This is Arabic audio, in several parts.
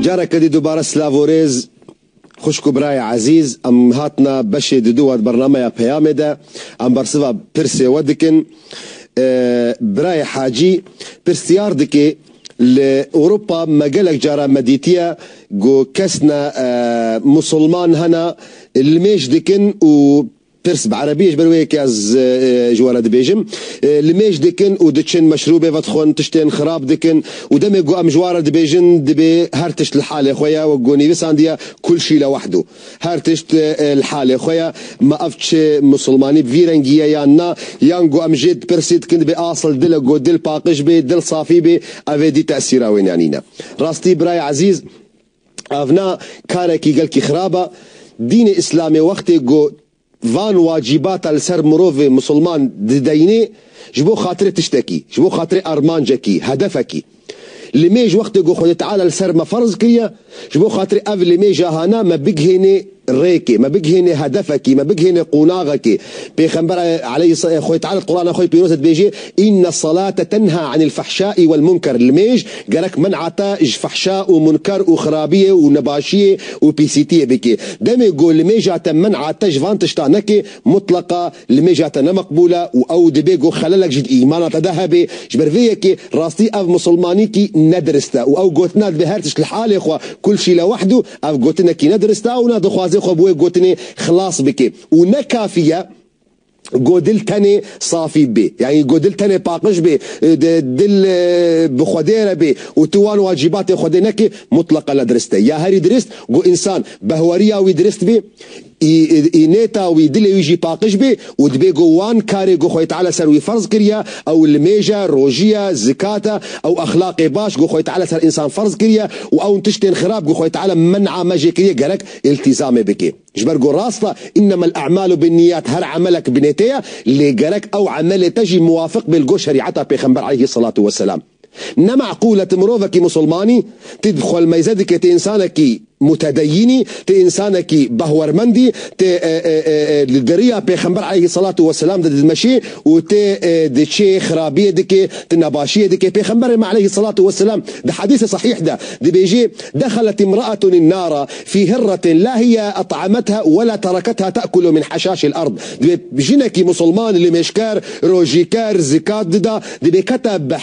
جارك دي دوباره سلافوريز خوشكو براي عزيز ام هاتنا باش ددو هاد برنامج بيامدا ام برسفا بيرسي ودكن براي حاجي بيرسيار دكي لأوروبا مجالك جارا مديتيا جو كسنا مسلمان هنا الميش دكن و بيرس بعربية جبرويك از جوارا دبيجم لميش دكن ودتشن مشروبة فتخون تشتين خراب دكن ودمي جو ام جوارا دبيجن دبي هرتشت الحالة خويا وقوني بس عندي كل شيء لوحده هرتشت الحالة خويا ما افتش مسلماني بفيرنجيا يانا يانجو ام جيد بيرسيت كنت باصل دل جو دل باقش بي دل صافي بي افي دي تأثيرا وين يعنينا راستي براي عزيز افنا كاركي قالكي خرابة دين اسلامي وقتي جو فان واجبات السر مروفي مسلمان ديني جبو خاطري تشتكي جبو خاطري ارمانجكي هدفكي لميج وقت جو خد تعالى السر ما فرض كريا جبو خاطري اف لميج هانا ما بيجهني ريكي ما بيجهني هدفكي ما بيجهني قناغكي بيخبر عليه خوي تعالى القران اخوي بيروز بيجي ان الصلاه تنهى عن الفحشاء والمنكر الميج قالك منعتا فحشاء ومنكر وخرابيه ونباشيه وبيسيتيه بكي دم يقول الميجا منعتا جفانتش تانكي مطلقه الميجا مقبوله او دبيجو خلالك جد ايمانات ذهبي جبرفيكي راستي اف مسلمانيكي ندرستا او قوتنا بهرتش الحال اخوه كل شيء لوحده اف قوتنا كي ندرستا ونادو خوازي خو بوي قوتني خلاص بكي ونكافيه قودل تاني صافي بي يعني قودل تاني باقش بي دل بخوديره بي وتوان واجبات خودينك مطلقه لدرسته يا هري درست قو انسان بهوريا ويدرست بي نيتا ويدل يجي باقش بي ودبي جوان كاري جو خوي تعالى سر فرض كريا او الميجا روجيا زكاتا او اخلاقي باش جو خوي تعالى سر انسان فرض كريا او تشتين خراب جو خوي تعالى منع ماجي كريا قالك التزامي بكي جبر جو راسطه انما الاعمال بالنيات هر عملك بنيتيا اللي قالك او عمل تجي موافق بالجو شريعتها بيغمبر عليه الصلاه والسلام نما عقولة مروفك مسلماني تدخل ميزادك تإنسانك متديني تإنسانك بهور مندي الدريا بيخمبر عليه الصلاة والسلام دد المشي دشي خرابية دك تنباشية دك بيخمبر عليه الصلاة والسلام ده حديث صحيح ده بيجي دخلت امرأة النار في هرة لا هي أطعمتها ولا تركتها تأكل من حشاش الأرض بيجينك مسلمان اللي مشكار روجيكار زكات ده بيكتب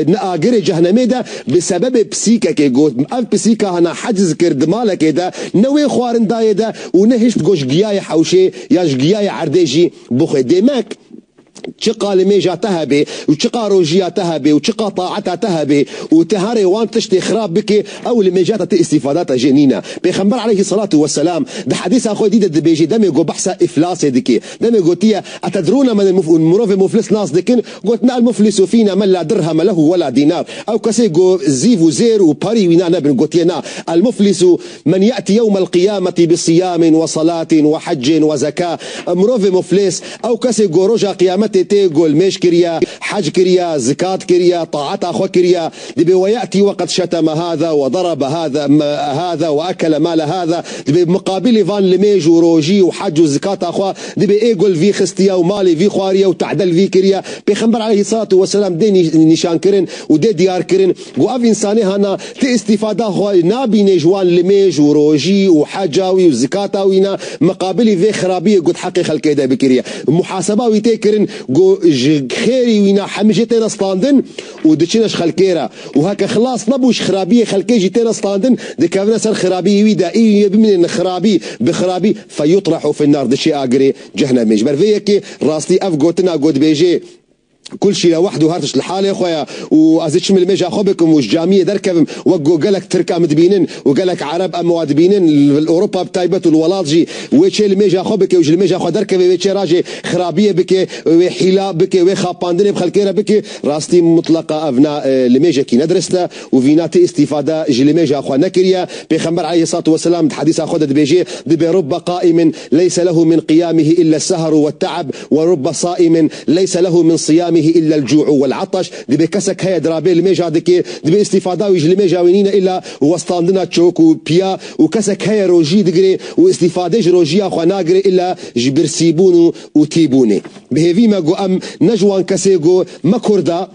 نآجر جهنمي ده بسبب بسيكا كي قوت أف بسيكا هنا حجز كرد مالك ده نوي خوارن داي ده ونهشت قوش جياي حوشي ياش جياي عرديجي بخي ديماك تشقى لميجا تهبي وتشقى روجيا تهبي وتشقى طاعتها تهبي وتهاري وان تشتي خراب بك او لميجات استفادات جنينه بيخبر عليه الصلاه والسلام ده حديث اخوي ديد بيجي دمي جو بحث افلاس ديكي دمي قلت اتدرون من المروف مفلس ناس ديكن قلت المفلس فينا من لا درهم له ولا دينار او كسي جو زيف وزير وباري وينا نبن قلت المفلس من ياتي يوم القيامه بصيام وصلاه وحج وزكاه مروف مفلس او كسي جو رجا قيامه تقول مش كريا حج كريا زكاة كريا طاعت أخو كريا دبي ويأتي وقد شتم هذا وضرب هذا وأكل مال هذا دبي مقابل فان لميج وروجي وحج وزكاة أخو دبي يقول في خستيا ومالي في خواريا وتعدل في كريا بيخبر عليه الصلاة والسلام دي نشان كرن ودي ديار كرن وأف إنساني هنا تستفادة أخو نابي نجوان لميج وروجي وحجاوي وزكاة وينا مقابل في خرابية قد حقيقة الكيدة بكريا محاسبة ويتكرن جو خيري وينا حمجتين اسطاندن ودتشنش خلكيرا وهكا خلاص نبوش خرابيه خلكي جيتين اسطاندن دكافنا سر خرابيه ويدا اي بمن خرابي بخرابي فيطرحوا في النار دشي اجري جهنم جبر فيك راستي اف جوتنا جود بيجي كل شيء لوحده هارتش الحالة يا خويا وازيتش من الميجا خبكم وش جامية دركبم وقو قالك تركا مدبينن وقالك عرب موادبينن الاوروبا بتايبت والولاجي ويتشي الميجا خبك وش الميجا خو دركب ويتشي راجي خرابية بك وحيلا بك وخاباندن بخلكيرا بك راستي مطلقة افنا الميجا كي ندرستا وفيناتي استفادة جي الميجا خو نكريا بيخمر عليه الصلاة والسلام حديث اخوذ بيجي دبي رب قائم ليس له من قيامه الا السهر والتعب ورب صائم ليس له من صيامه الا الجوع والعطش دبي كسك هيا درابي الميجا دكي دبي استفاده ويج الميجا وينين الا وسطاندنا تشوك وبيا وكسك هيا روجي دغري واستفاده روجيا خو ناغري الا جبرسيبون وتيبوني بهيفي ما جو ام نجوان كسيغو مكوردا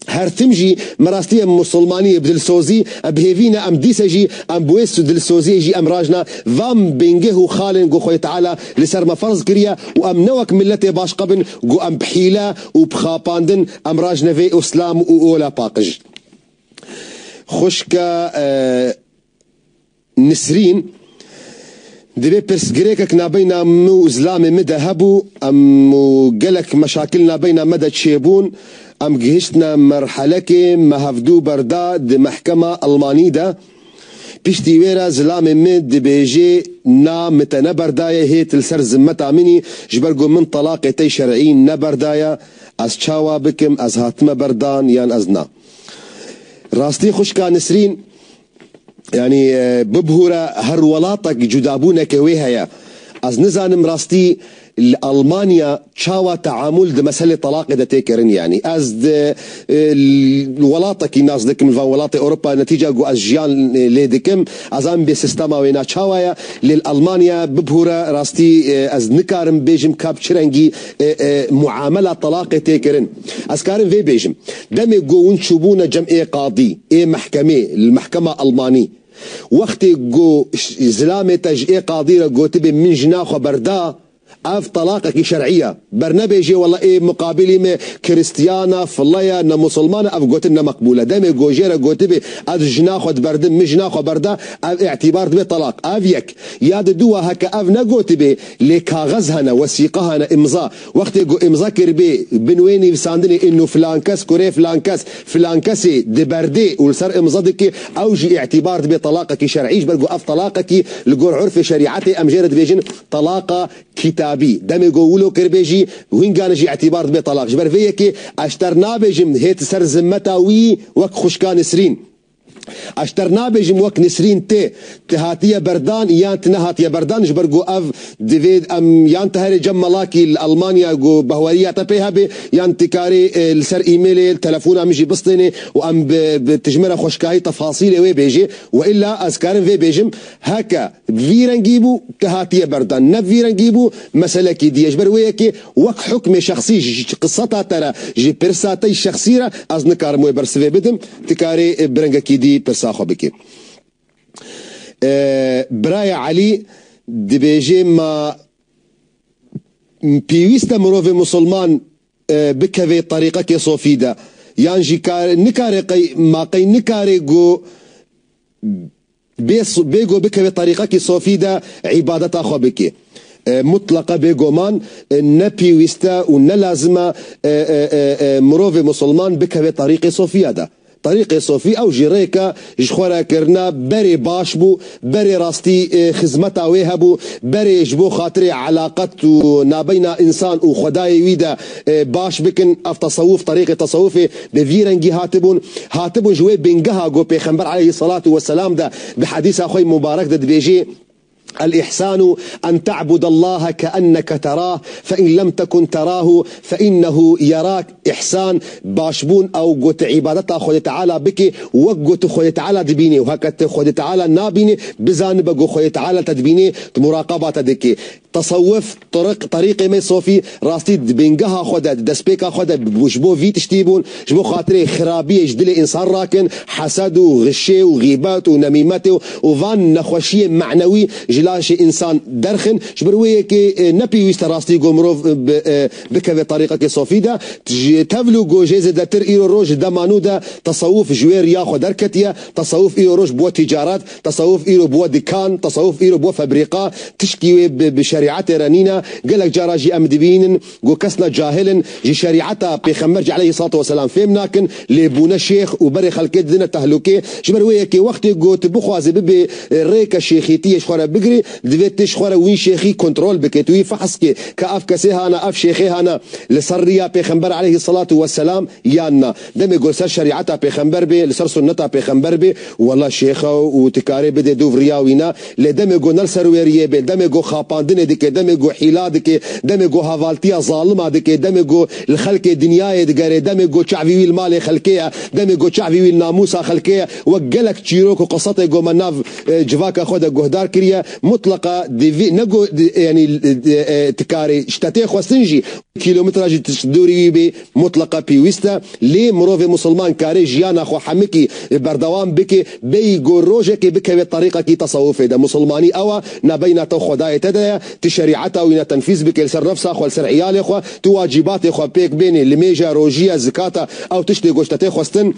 هرتمجي مراستي مسلماني بدلسوزي بهيفينا ام ديسجي ام بويس دلسوزي جي ام راجنا فام بينجه خالن جو خوي تعالى لسر ما فرض كريا وام نوك ملتي باش قبن جو ام بحيله وبخاباندن ام راجنا في اسلام واولا باقج خشكا نسرين دبي برس جريكك نابينا مو زلامي مدى هبو ام قلك مشاكلنا بينا مدى تشيبون ام جهشتنا مرحلة مهفدو بردا دي محكمة ألمانية بيشتي ويرا زلامي مد بيجي نا متنبردايا هيت السر زمتا مني جبرقو من طلاق تي شرعين نبردايا از تشاوا بكم از هاتما بردان يان ازنا راستي خشكا نسرين يعني ببهورة هر ولاتك جدابونا كويهايا از نزانم راستي ألمانيا تشاوا تعامل ده مسألة طلاق ده تيكرن يعني از الولاطة كي ناس دكم الفان ولاطة أوروبا نتيجة جو أجيان ليدكم أزام بسيستما وينا تشاوايا للألمانيا ببهورة راستي از نكارم بيجم كاب شرنجي معاملة طلاق تيكرن از كارم في بيجم دمي جو ونشوبونا جمع قاضي محكمة المحكمة ألماني وقت جو زلامة تجئ قاضية جو تبي من جناخ بردا اف طلاقك شرعيه برنامج والله ايه مقابلي ما كريستيانا فلايا نا مسلمانه اف قوتنا مقبوله دائما جوجيرا قوتبي از جناخد بردم مش ناخو بردا اعتبار به طلاق افيك ياد دوا هكا اف نقوتبي لكاغزهنا وثيقهنا امضاء وقت جو امضاء كربي بنويني ساندني انه فلان كاس كوري فلان كاسي دي بردي والسر امضادك اوجي اعتبار به طلاقك شرعي برجو اف طلاقك لقول عرف شريعتي ام جرد بيجن طلاقه كتابي دمي قولو كربيجي وين كان جي اعتبار بطلاق جبر فيكي اشترنا بيجم هيت سر زمتا وي وك خشكان نسرين اشترنا بيجم وك نسرين تهاتيه بردان يان تنهاتيه بردان جبرجو اف ديفيد ام يان تهري جملاكي الالمانيا جو بهوريه تبيها بي يان تكاري السر ايميلي التلفون ام جي بسطني وام بتجمره خشكاي تفاصيل وي بيجي والا اذكار في بيجم هكا فيرنجيبو تهاتيه بردان نفيرنجيبو مساله كي دي جبر ويكي وك حكم شخصي قصتها ترى جي بيرساتي شخصيه از نكار مو برسفي بدم تكاري برنجا كي دي برساخو بكي براي علي دبيجي ما بيويستا مروفي مسلمان بكفي طريقة كي صوفيدا يانجي كار نكاري قي ما قي نكاري جو بيجو بكفي طريقة كي صوفيدا عبادة أخو بكي مطلقة بيجومان نبي ويستا ونلازمة مروفي مسلمان بكفي طريقة صوفيدا طريقي صوفي او جريكا جخورا كرنا بري باش بو بري راستي خزمتا ويهبو بري جبو خاطري علاقات نابين انسان وخداي ويدا باش بكن اف تصوف طريقي تصوفي بفيرنجي هاتبون جوي بنجها جو بيخنبر عليه الصلاة والسلام ده بحديث اخوي مبارك ده بيجي الإحسان أن تعبد الله كأنك تراه فإن لم تكن تراه فإنه يراك إحسان باشبون أو قوت عبادتا خود تعالى بك وقوت خود تعالى دبيني وهكذا خود تعالى نابيني بزانب قو خود تعالى تدبيني مراقبة دكي تصوف طريقي مي صوفي راستي بنجها خود دسبيكا خود وجبو في تشتيبون جبو خاطري خرابية جدلي إنسان راكن حسد وغشي وغيبات ونميمات وفان نخوشية معنوي جلاش انسان درخن جبرويه كي نبي ويستراستي قومروف بكذا طريقه كي صوفيدا تفلو جو جيزه دا تر ايرو روج دمانودا تصوف جوير ياخو دركتيا تصوف ايرو روج بو تجارات تصوف ايرو بو دكان تصوف ايرو بو فابريقا تشكي بشريعه رنينا قالك جراجي امدبين جو كسنا جاهل جي شريعتها بيخمرج عليه الصلاه والسلام فهمناكن لبونا شيخ وبري خلكت دنا تهلكي جبرويه كي وقت جو تبخوازي ببي ريكا شيخيتي شخوره بقري دفيتش خورا وين شيخي كنترول بكتوي فحسكي كاف كسيها انا اف شيخي انا لسريا بيخنبر عليه الصلاه والسلام يانا دم يقول سر شريعتها بيخنبر بي لسر سنتها بيخنبر بي والله شيخه وتكاري بدي دوف رياوينا لدم يقول نلسر ويريه بي دم يقول خاباندني ديك دم يقول حيلادك دم يقول هافالتيا ظالمه ديك دم يقول الخلق دنياي دقاري دم يقول شعبي المال خلقيه دم يقول شعبي الناموس خلقيه وقلك تشيروك وقصته يقول مناف جواك خد جهدار كريا مطلقه ديفي نجو يعني تكاري شتاتي خوستنجي كيلومتراج تدوري بي مطلقه بيويستا لي مروفي مسلمان كاري جيانا خو حمكي بردوام بكي بي جوروجكي بكي بالطريقه كي تصوف ده مسلماني او نبينا تو خداي تدا تشريعته وين تنفيذ بك لسر نفسه خو لسر عيالي خو تواجبات خو بيك بيني لميجا روجيا زكاتا او تشتي غوشتاتي خوستن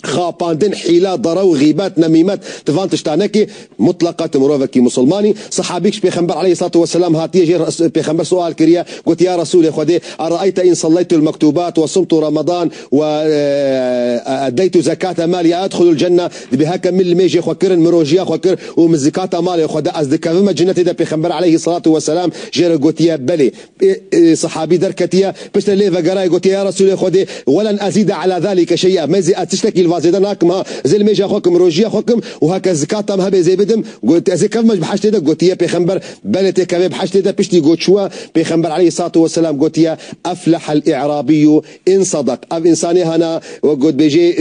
خاپاندن حيلة ضرو غيبات نميمات تفانتش تعنكي مطلقة مروفكي مسلماني صحابيكش بيخنبر عليه الصلاة والسلام هاتيه جير بيخنبر سؤال كريا قلت يا رسول يا خدي أرأيت إن صليت المكتوبات وصمت رمضان وأديت زكاة مالي أدخل الجنة بهاك من الميجي خوكر مروجيا خوكر ومن زكاة مالي خدا أزدك فما جنة ده بيخنبر عليه الصلاة والسلام جير قلت يا بلي صحابي دركتيا بس ليه فقراي قلت يا رسول يا خدي ولن أزيد على ذلك شيئا ما زي أتشتكي الفازدناك ما زي الميجا خوكم روجيا خوكم وهكا زكاة ما هبي زي بدم قلت أزكاف مش بحاجة ده قلت يا بيخنبر بلتي كمان بحاجة ده بشتي قلت شوا بيخنبر عليه الصلاة والسلام قلت يا أفلح الإعرابي إن صدق أب إنساني هنا وقلت بيجي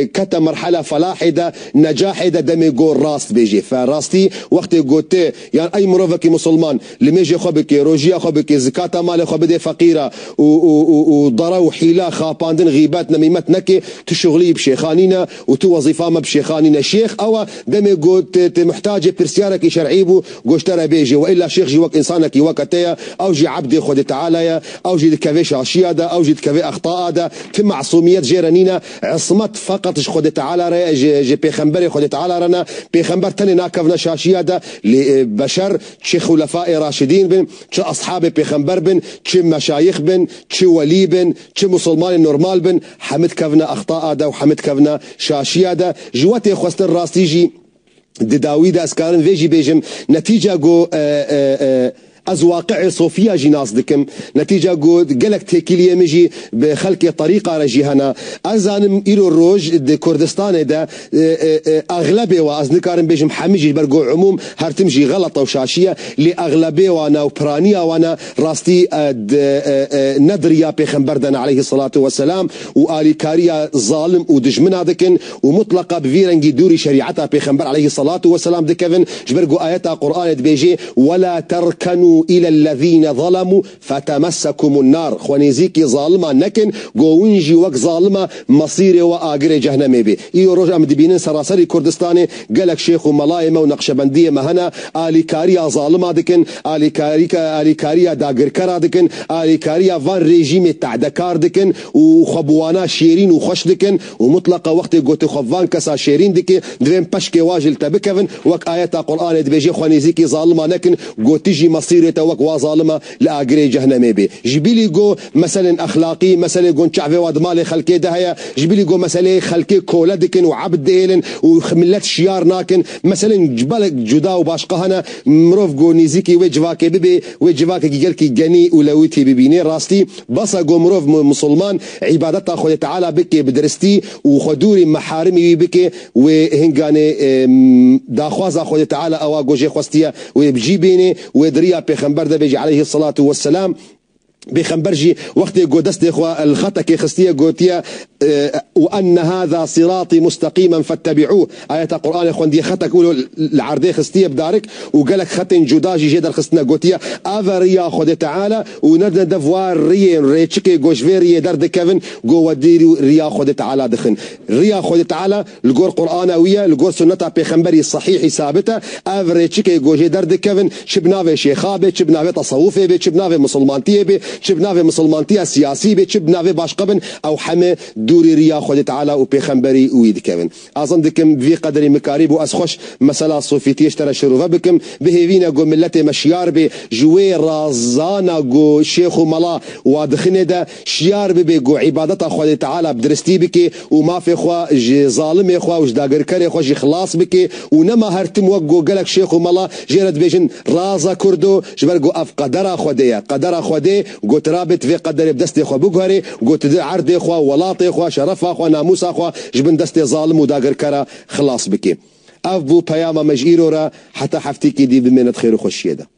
كتا مرحلة فلاح ده نجاح ده دمي قول راست بيجي فراستي وقت قلت يعني أي مروفكي مسلمان لميجي خوبك روجيا خوبك زكاة مالي خوبدي فقيرة وضرو حيلة خاباندن غيبات نميمات نكي تشغلي بشيخانينا وتو وظيفة ما بشيخانينا شيخ أو دمي قلت محتاجة برسيارك شرعيبو قوشترى بيجي وإلا شيخ جيوك إنسانك يوكتيا أو جي عبدي خد تعالى أو جي كافي شاشيادة أو جي كافي أخطاء دا في معصوميات جيرانينا عصمت فقط خد تعالى جي بيخنبري خد تعالى رنا بيخنبر تاني ناكفنا شاشيادة لبشر شي خلفاء راشدين بن شي أصحاب بيخنبر بن شي مشايخ بن شي ولي بن شي مسلمان نورمال بن حمد كفنا أخطاء دا وحمد كفنا شاشيادة جواتي خوستن راستيجي داوود أسكارن فيجي بيجم نتيجة جو از واقع صوفيا جناس دكم نتيجة قود قلق تكيلية مجي بخلق طريقة رجيهنا ازانم ايرو الروج دي كردستان دا اغلبي واز نكارن بيجم حميجي برقو عموم هرتمجي غلطة وشاشية لاغلبي وانا وبرانيا وانا راستي ندريا بيخنبردنا عليه الصلاة والسلام واليكاريا ظالم ودجمنا دكن ومطلقة بفيرنجي دوري شريعتها بيخنبر عليه الصلاة والسلام دكفن جبرقو آياتها قرآن بيجي ولا تركنوا إلى الذين ظلموا فتمسكم النار خوانيزيكي ظالمة نكن قوينجي وك ظالمة مصيري وآقري جهنمي بي إيو رجع مدبينين سراسري كردستاني قالك شيخ ملايمة ونقشبندية مهنا آليكاريا ظالمة دكن آليكاريا داقر كرا دكن آليكاريا فان ريجيمي تعدكار دكن وخبوانا شيرين وخش دكن ومطلقة وقت قوتي خفان كسا شيرين دكي دوين بشكي واجل تبكفن وك آيات قرآن دبيجي خوانيزيكي ظالمة نكن قوتيجي مصيري توك وظالمة لآقري جهنمي بي جبيلي جو مثلا أخلاقي مثلا جو شعبي وادمالي خلقي دهيا جبيلي جو مثلا خلقي كولا دكن وعبد ديلن وملت شيار ناكن مثلا جبالك جدا وباشقهنا مروف جو نيزيكي وجواكي ببي وجواكي جيجلكي جني ولويتي ببيني راستي بصا جو مروف مسلمان عبادتها خود تعالى بكي بدرستي وخدوري محارمي بكي وهنغاني داخوازا خود تعالى أوا جوجي خوستيا وبجي بيني ودريا بيخنبر ده بيجي عليه الصلاة والسلام بخنبرجي وقت قدست إخوة الخطأ كي خستية قوتيا وأن هذا صراطي مستقيما فاتبعوه آية القرآن إخوان دي خطأ كولو العردي خستية بدارك وقالك خطن جداجي جيدا خستنا قوتيا أفريا خد تعالى وندنا دفوار ريين ريتشكي قوشفير يدرد كيفن قوة ديري ريا خد تعالى دخن ريا خد تعالى لقور قرآنوية لقور سنة بخنبري صحيح ثابتة أفريتشكي قوشي درد كيفن شبناوي شيخابي شبناوي تصوفي بي شبناوي مسلمانتي بي شبناوي مسلمانتي سياسي بي شبناوي باشقبن أو حمي دوري ريا خود تعالى وبيخنبري ويد كيفن أظن دكم في قدر مكاريب وأسخش مسألة صوفيتي اشترى شروفا بكم بهيفينا قو ملتي مشيار بي جوي رازانا قو شيخ ملا وادخنه دا شيار بي قو عبادتا خود تعالى بدرستي بكي وما في خوا جي ظالم خوا وش داقر كري خوا جي خلاص بكي ونما هرتم وقو قلق شيخ ملا جيرد بيجن رازا كردو جبر قو اف قدرا خوديا قدرا خودي قو ترابط في قدر بدستي خوا بقهري قو تدي عردي خوا ولاطي خوا شرف خوا ناموس خوا جبن دستي ظالم وداقر كرا خلاص بكي أف بو بياما مجئيرو را حتى حفتيكي دي بمينة خير وخشية ده